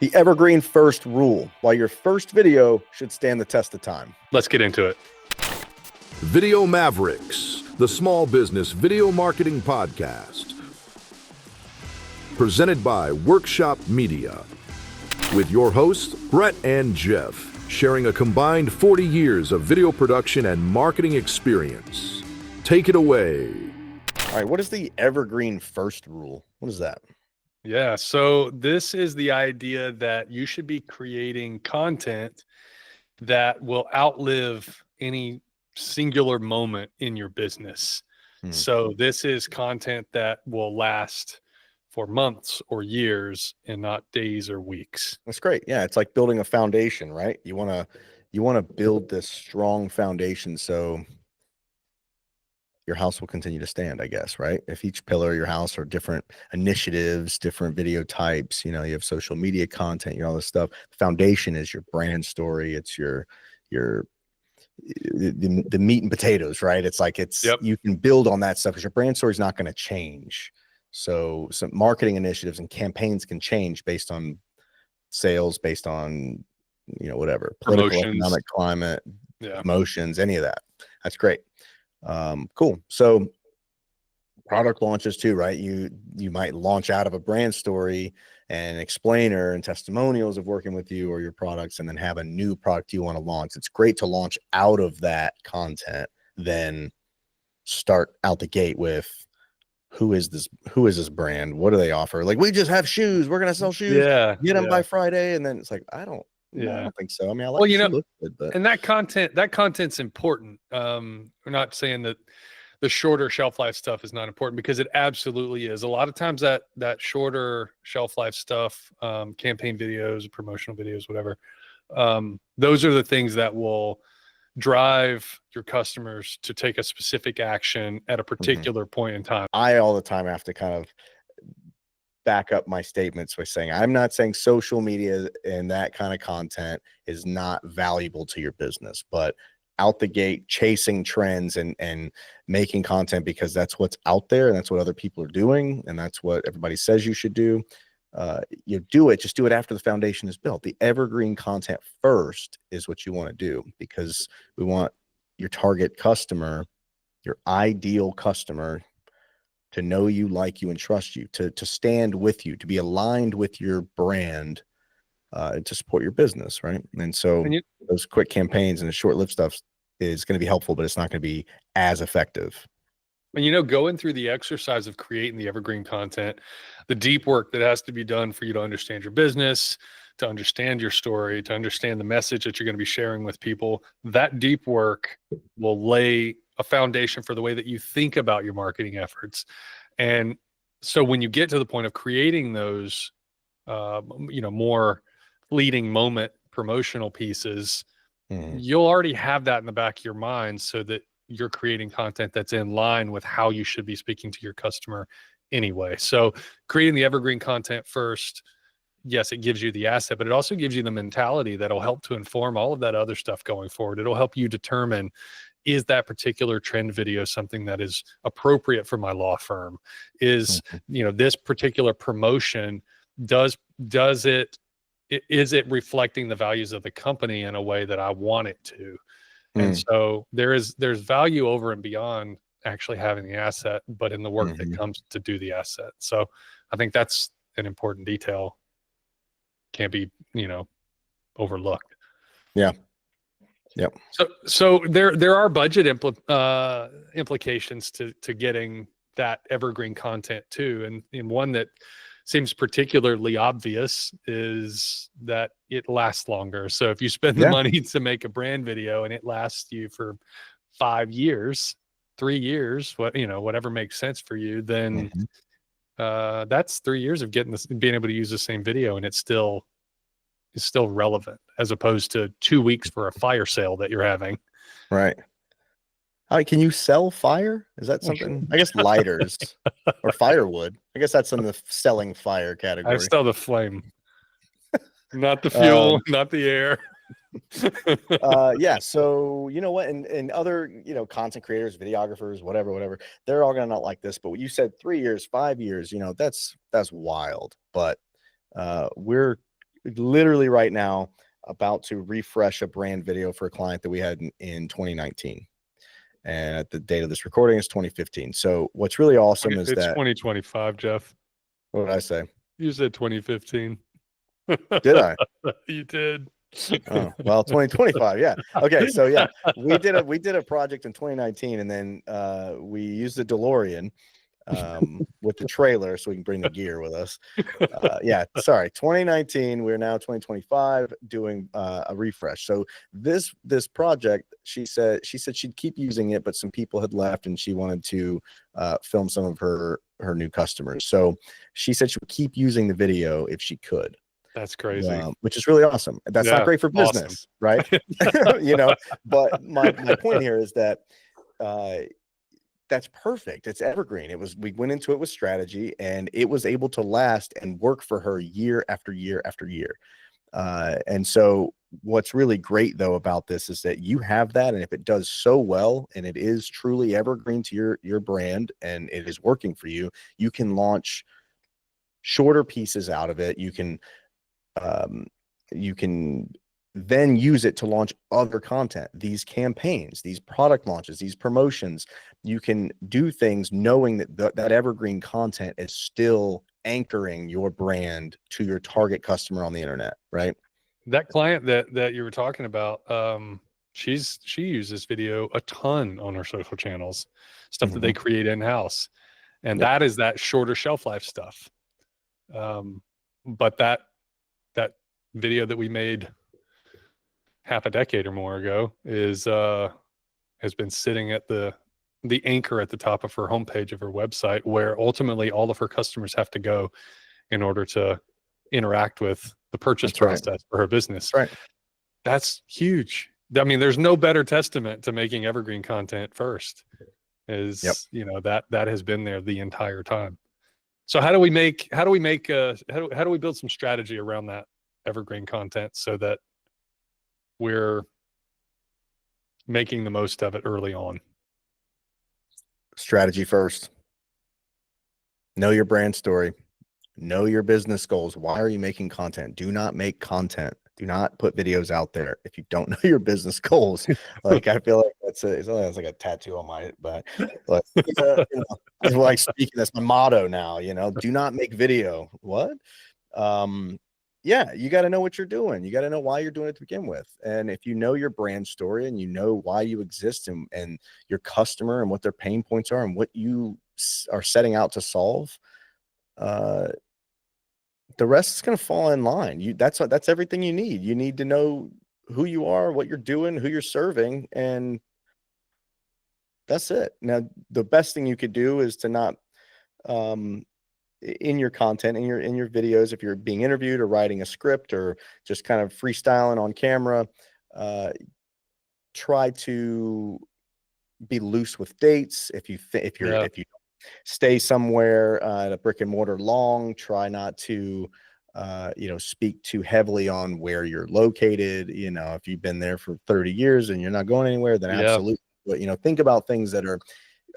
The Evergreen first rule. While your first video should stand the test of time. Let's get into it. Video Mavericks, the small business video marketing podcast. Presented by Workshop Media. With your hosts, Brett and Jeff, sharing a combined 40 years of video production and marketing experience. Take it away. All right, what is the Evergreen first rule? What is that? Yeah, so this is the idea that you should be creating content that will outlive any singular moment in your business. So this is content that will last for months or years and not days or weeks. That's great. Yeah, it's like building a foundation, right? You want to build this strong foundation so your house will continue to stand, I guess, right? If each pillar of your house are different initiatives, different video types, you have social media content, all this stuff. The foundation is your brand story. It's the meat and potatoes, right? It's like you can build on that stuff because your brand story is not going to change. So some marketing initiatives and campaigns can change based on sales, based on whatever political, economic climate, emotions, any of that. That's great. Cool. So product launches too, right? You might launch out of a brand story and explainer and testimonials of working with you or your products, and then have a new product you want to launch. It's great to launch out of that content, then start out the gate with who is this brand? What do they offer? Like, we just have shoes. We're going to sell shoes. Get them by Friday. And then it's like, I don't think so. I mean, I like look good, but and that content's important. We're not saying that the shorter shelf life stuff is not important, because it absolutely is. A lot of times that shorter shelf life stuff, campaign videos, promotional videos, whatever, those are the things that will drive your customers to take a specific action at a particular point in time. I all the time have to kind of back up my statements by saying, I'm not saying social media and that kind of content is not valuable to your business, but out the gate, chasing trends and making content because that's what's out there and that's what other people are doing and that's what everybody says you should do. Just do it after the foundation is built. The evergreen content first is what you want to do, because we want your target customer, your ideal customer, to know you, like you, and trust you, to stand with you, to be aligned with your brand, to support your business, right? And so those quick campaigns and the short-lived stuff is going to be helpful, but it's not going to be as effective. And going through the exercise of creating the evergreen content, the deep work that has to be done for you to understand your business, to understand your story, to understand the message that you're going to be sharing with people, that deep work will lay a foundation for the way that you think about your marketing efforts. And so when you get to the point of creating those, more leading moment promotional pieces, you'll already have that in the back of your mind, so that you're creating content that's in line with how you should be speaking to your customer anyway. So creating the evergreen content first, yes, it gives you the asset, but it also gives you the mentality that'll help to inform all of that other stuff going forward. It'll help you determine, is that particular trend video something that is appropriate for my law firm? Is, this particular promotion, is it reflecting the values of the company in a way that I want it to? And so there's value over and beyond actually having the asset, but in the work that comes to do the asset. So I think that's an important detail. Can't be, overlooked. Yeah. Yep. So there are budget implications to getting that evergreen content too. And one that seems particularly obvious is that it lasts longer. So if you spend the money to make a brand video and it lasts you for 5 years, 3 years, whatever makes sense for you, then that's 3 years of being able to use the same video, and it's still relevant, as opposed to 2 weeks for a fire sale that you're having. Right. Can you sell fire? Is that something? I guess lighters or firewood. I guess that's in the selling fire category. I sell the flame, not the fuel, not the air. Yeah. So you know what? And other, content creators, videographers, whatever, they're all gonna not like this. But what you said, 3 years, 5 years, that's wild. But we're literally right now about to refresh a brand video for a client that we had in 2019. And at the date of this recording is 2015. So what's really awesome is it's that 2025, Jeff. what did I say? You said 2015. Did I? You did. Oh, well, 2025. Yeah. Okay. So yeah, we did a project in 2019, and then we used the DeLorean with the trailer so we can bring the gear with us. Yeah, sorry, 2019. We're now 2025 doing a refresh. So this project, she said she'd keep using it, but some people had left, and she wanted to film some of her new customers. So she said she would keep using the video if she could. That's crazy. Which is really awesome. That's not great for business, awesome. Right? You know, but my point here is that that's perfect. It's evergreen. We went into it with strategy, and it was able to last and work for her year after year after year. And so what's really great though about this is that you have that, and if it does so well and it is truly evergreen to your brand and it is working for you, you can launch shorter pieces out of it. You can then use it to launch other content, these campaigns, these product launches, these promotions. You can do things knowing that that evergreen content is still anchoring your brand to your target customer on the internet, right? That client that you were talking about, she uses video a ton on her social channels, stuff that they create in-house. And that is that shorter shelf life stuff. But that video that we made half a decade or more ago has been sitting at the anchor at the top of her homepage of her website, where ultimately all of her customers have to go in order to interact with the purchase process for her business. Right. That's huge. I mean, there's no better testament to making evergreen content first is, you know, that has been there the entire time. So how do we build some strategy around that evergreen content so that we're making the most of it early on? Strategy first. Know your brand story. Know your business goals. Why are you making content? Do not make content. Do not put videos out there if you don't know your business goals. Like, I feel like it's like a tattoo on my butt. But you know, it's like speaking. That's my motto now. You know, do not make video. What? Yeah, you got to know what you're doing. You got to know why you're doing it to begin with. And if you know your brand story and you know why you exist and your customer and what their pain points are and what you are setting out to solve, the rest is going to fall in line. That's everything you need. You need to know who you are, what you're doing, who you're serving, and that's it. Now, the best thing you could do is to not, in your content, in your videos, if you're being interviewed or writing a script or just kind of freestyling on camera, try to be loose with dates. If you stay somewhere at a brick and mortar long, try not to speak too heavily on where you're located. You know, if you've been there for 30 years and you're not going anywhere, then absolutely. But think about things that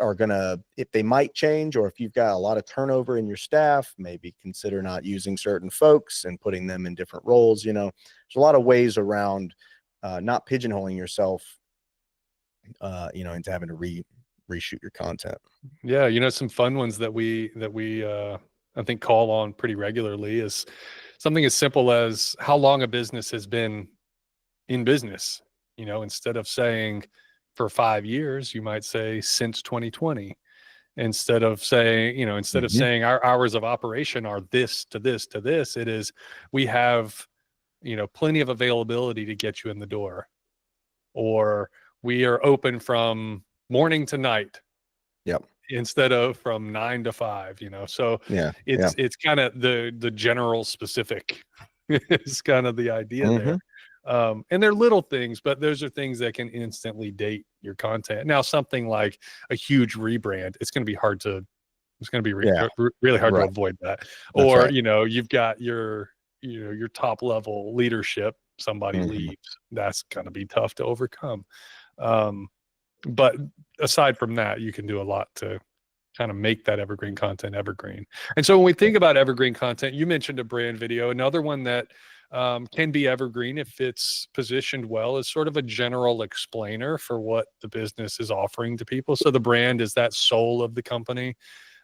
are gonna, if they might change, or if you've got a lot of turnover in your staff, maybe consider not using certain folks and putting them in different roles. There's a lot of ways around not pigeonholing yourself into having to reshoot your content. Yeah, some fun ones that we I think call on pretty regularly is something as simple as how long a business has been in business. Instead of saying for 5 years, you might say since 2020. Instead of saying, of saying our hours of operation are this to this to this, it is we have, plenty of availability to get you in the door, or we are open from morning to night. Yep. Instead of from 9 to 5, so it's kind of the general specific is kind of the idea there. And they're little things, but those are things that can instantly date your content. Now, something like a huge rebrand, it's going to be really hard to avoid that. That's or, right. You've got your top level leadership, somebody leaves, that's going to be tough to overcome. But aside from that, you can do a lot to kind of make that evergreen content evergreen. And so when we think about evergreen content, you mentioned a brand video. Another one that can be evergreen if it's positioned well as sort of a general explainer for what the business is offering to people. So the brand is that soul of the company.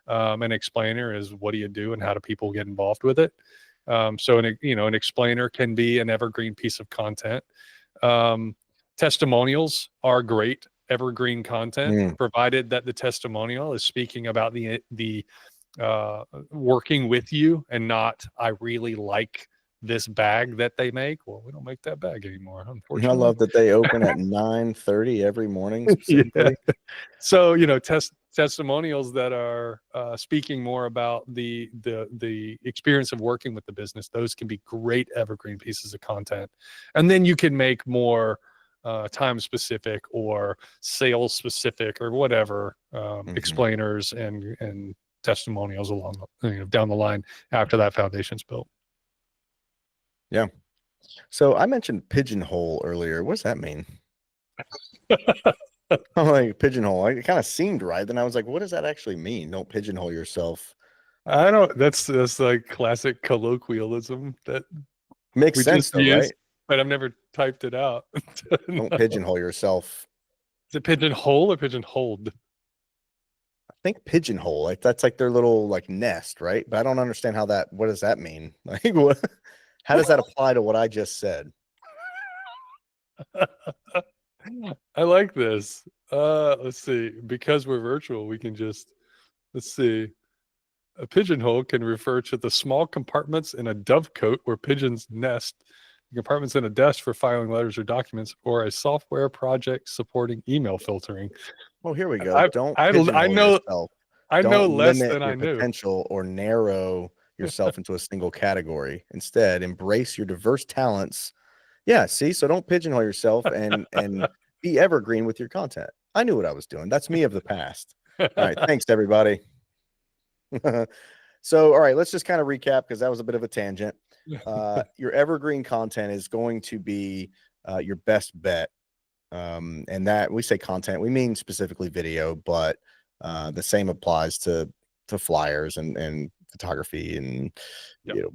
An explainer is what do you do and how do people get involved with it. So an explainer can be an evergreen piece of content. Testimonials are great evergreen content, provided that the testimonial is speaking about the working with you and not, I really like this bag that they make. Well, we don't make that bag anymore, unfortunately. I love that they open at 9:30 every morning. Yeah. So, testimonials that are speaking more about the experience of working with the business, those can be great evergreen pieces of content. And then you can make more time specific or sales specific or whatever explainers and testimonials along down the line after that foundation's built. Yeah. So I mentioned pigeonhole earlier. What does that mean? I'm like, pigeonhole. It kind of seemed right. Then I was like, what does that actually mean? Don't pigeonhole yourself. I don't. That's like classic colloquialism that makes sense, though, right? But I've never typed it out. Don't pigeonhole yourself. Is it pigeonhole or pigeonholed? I think pigeonhole. Like that's like their little like nest, right? But I don't understand how that. What does that mean? Like what? How does that apply to what I just said? I like this. Let's see. Because we're virtual, we can let's see. A pigeonhole can refer to the small compartments in a dovecote where pigeons nest, compartments in a desk for filing letters or documents, or a software project supporting email filtering. Well, here we go. I know less than I knew. Potential or narrow yourself into a single category. Instead, embrace your diverse talents. Yeah, see, so don't pigeonhole yourself and be evergreen with your content. I knew what I was doing. That's me of the past. All right, thanks everybody. So, all right, let's just kind of recap because that was a bit of a tangent. Your evergreen content is going to be your best bet. And that we say content, we mean specifically video, but the same applies to flyers and photography and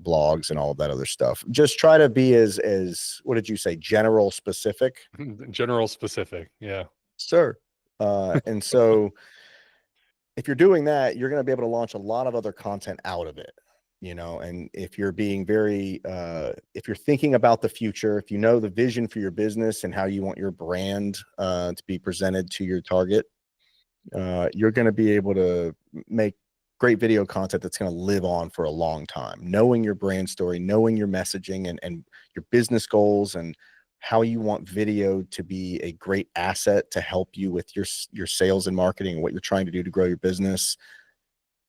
blogs and all of that other stuff. Just try to be as what did you say, general specific? General specific, yeah, sir. And so if you're doing that, you're going to be able to launch a lot of other content out of it, and if you're being very if you're thinking about the future, if you know the vision for your business and how you want your brand to be presented to your target, you're going to be able to make great video content that's going to live on for a long time. Knowing your brand story, knowing your messaging and your business goals and how you want video to be a great asset to help you with your sales and marketing and what you're trying to do to grow your business,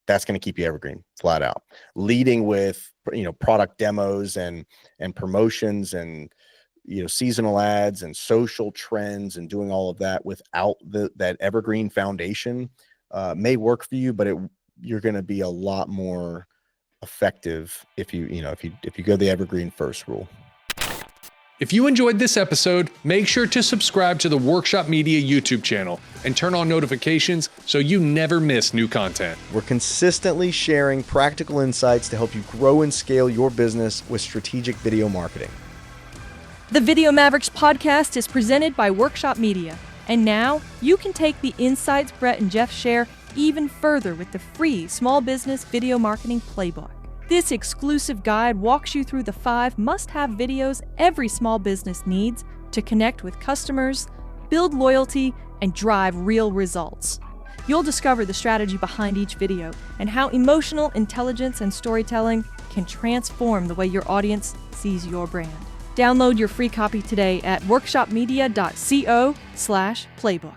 that's going to keep you evergreen, flat out. Leading with product demos and promotions and seasonal ads and social trends and doing all of that without that evergreen foundation may work for you, but you're going to be a lot more effective if you go the evergreen first rule. If you enjoyed this episode, make sure to subscribe to the Workshop Media YouTube channel and turn on notifications so you never miss new content. We're consistently sharing practical insights to help you grow and scale your business with strategic video marketing. The Video Mavericks podcast is presented by Workshop Media. And now you can take the insights Brett and Jeff share even further with the free Small Business Video Marketing Playbook. This exclusive guide walks you through the 5 must-have videos every small business needs to connect with customers, build loyalty, and drive real results. You'll discover the strategy behind each video and how emotional intelligence and storytelling can transform the way your audience sees your brand. Download your free copy today at workshopmedia.co/playbook.